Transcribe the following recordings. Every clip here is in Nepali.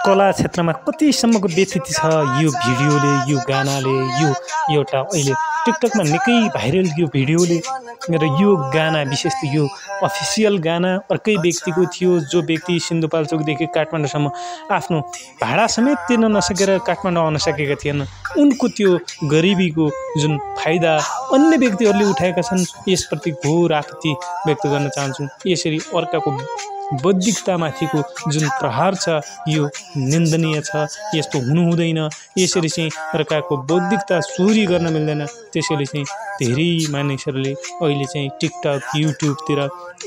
कला क्षेत्रमा कतिसम्मको व्यथिति छ यो भिडियोले, यो गानाले, यो एउटा अहिले टिकटकमा निकै भाइरल यो भिडियोले र यो गाना विशेष त यो अफिसियल गाना अर्कै व्यक्तिको थियो, जो व्यक्ति सिन्धुपाल्चोकदेखि काठमाडौँसम्म आफ्नो भाडा समेत तिर्न नसकेर काठमाडौँ आउन सकेका थिएन। उनको त्यो गरिबीको जुन फाइदा अन्य व्यक्तिहरूले उठाएका छन्, यसप्रति घोर आपत्ति व्यक्त गर्न चाहन्छु। यसरी अर्काको बौद्धिकतामाथिको जुन प्रहार छ यो निन्दनीय छ, यस्तो हुनु हुँदैन। यसरी चाहिँ अर्काको बौद्धिकता चोरी गर्न मिल्दैन। त्यसैले चाहिँ धेरै मानिसहरूले अहिले चाहिँ टिकटक, युट्युबतिर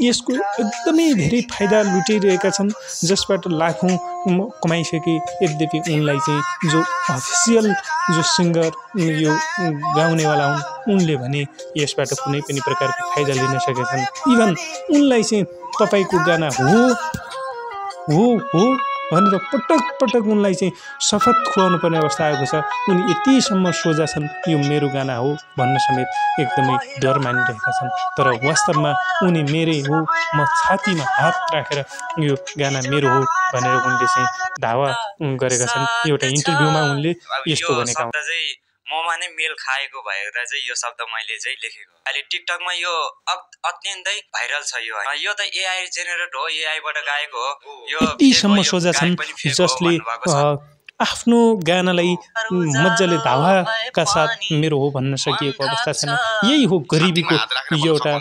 यसको एकदमै धेरै फाइदा लुटिरहेका छन्, जसबाट लाखौँ कमाइसके। यद्यपि उनलाई चाहिँ जो अफिसियल जो सिङ्गर यो गाउनेवाला हुन्, उनले भने यसबाट कुनै पनि प्रकारको फाइदा लिन सकेछन्। इभन उनलाई चाहिँ तपाईको गाना हो भनेर पटक पटक उनलाई चाहिँ शपथ खुवाउनु पर्ने अवस्था आएको छ। उनी यतिसम्म सोझा छन् यो मेरो गाना हो भन्न समेत एकदमै डर मानिरहेका छन्। तर वास्तवमा उनी मेरै हो, म छातीमा हात राखेर यो गाना मेरो हो भनेर उनले चाहिँ दावा गरेका छन्। एउटा इन्टरभ्यूमा उनले यस्तो भनेका हुन्, ममा नै मेल खाएको भएर चाहिँ यो शब्द मैले चाहिँ लेखेको। अहिले टिकटकमा यो अत्यन्तै भाइरल छ। यो त एआई जेनेरेट हो, एआईबाट गाएको हो। यो यतिसम्म सोझा छन् जसले आफ्नो गानालाई मजाले दावाका साथ मेरो हो भन्न सकिएको अवस्था छैन। यही हो गरिबीको एउटा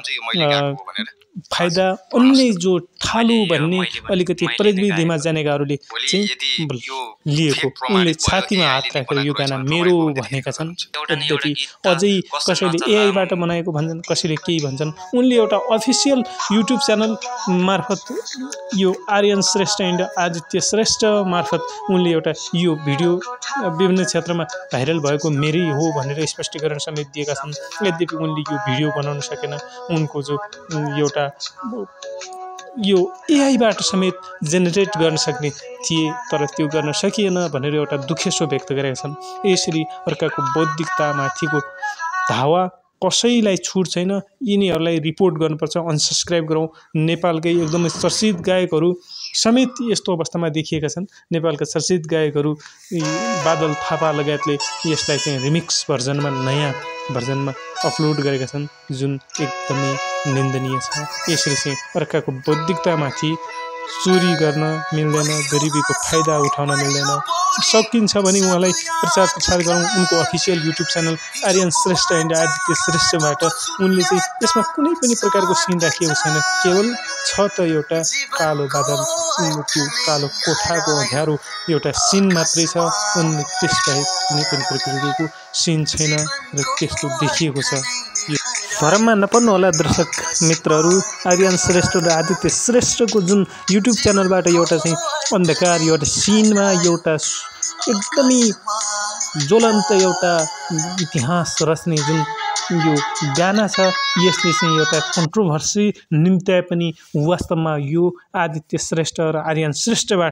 फाइदा। अन्य जो थालु भन्ने अलिकति प्रविधिमा जानेकाहरूले चाहिँ लिएको, उनले छातीमा हात राखेर यो गाना मेरो भनेका छन्। यद्यपि अझै कसैले एआईबाट बनाएको भन्छन्, कसैले केही भन्छन्। उनले एउटा अफिसियल युट्युब च्यानल मार्फत यो आर्यन श्रेष्ठ एन्ड आदित्य श्रेष्ठ मार्फत उनले एउटा यो भिडियो विभिन्न क्षेत्रमा भाइरल भएको मेरै हो भनेर स्पष्टीकरण समेत दिएका छन्। यद्यपि उनले यो भिडियो बनाउन सकेन। उनको जो एउटा यो एआईबाट समेत जेनेरेट गर्न सक्ने थिए, तर त्यो गर्न सकिएन भनेर एउटा दुखेसो व्यक्त गरेका छन्। यसरी अर्काको बौद्धिकतामाथिको धावा कसैलाई छुट छैन। यिनीहरूलाई रिपोर्ट गर्नुपर्छ, अनसब्सक्राइब गरौँ। नेपालकै एकदमै चर्चित गायकहरू समेत यस्तो अवस्थामा देखिएका छन्। नेपालका चर्चित गायकहरू बादल थापा लगायतले यसलाई चाहिँ रिमिक्स भर्जनमा, नयाँ भर्जनमा अपलोड गरेका छन्, जुन एकदमै निन्दनीय छ। यसरी चाहिँ अर्काको बौद्धिकतामाथि चोरी गर्न मिल्दैन, गरिबीको फाइदा उठाउन मिल्दैन। सकिन्छ भने उहाँलाई प्रचार प्रसार गरौँ। उनको official YouTube channel Aryan Shrestha and Aditya श्रेष्ठबाट उनले चाहिँ यसमा कुनै पनि प्रकारको सिन राखिएको छैन। केवल छ त एउटा कालो बादल, त्यो कालो कोठाको अँध्यारो एउटा सिन मात्रै छ। उनले त्यसबाहेक कुनै पनि प्रकारको सिन छैन र त्यस्तो देखिएको छ। भरममा नपर्नु होला दर्शक मित्रहरू। आर्यन श्रेष्ठ र आदित्य श्रेष्ठको जुन युट्युब च्यानलबाट एउटा चाहिँ अन्धकार एउटा सिनमा एउटा एकदमै ज्वलन्त एउटा इतिहास रच्ने जुन यो गाना छ, यसले चाहिँ एउटा कन्ट्रोभर्सी निम्त्याए पनि वास्तवमा यो आदित्य श्रेष्ठ र आर्यन श्रेष्ठबाट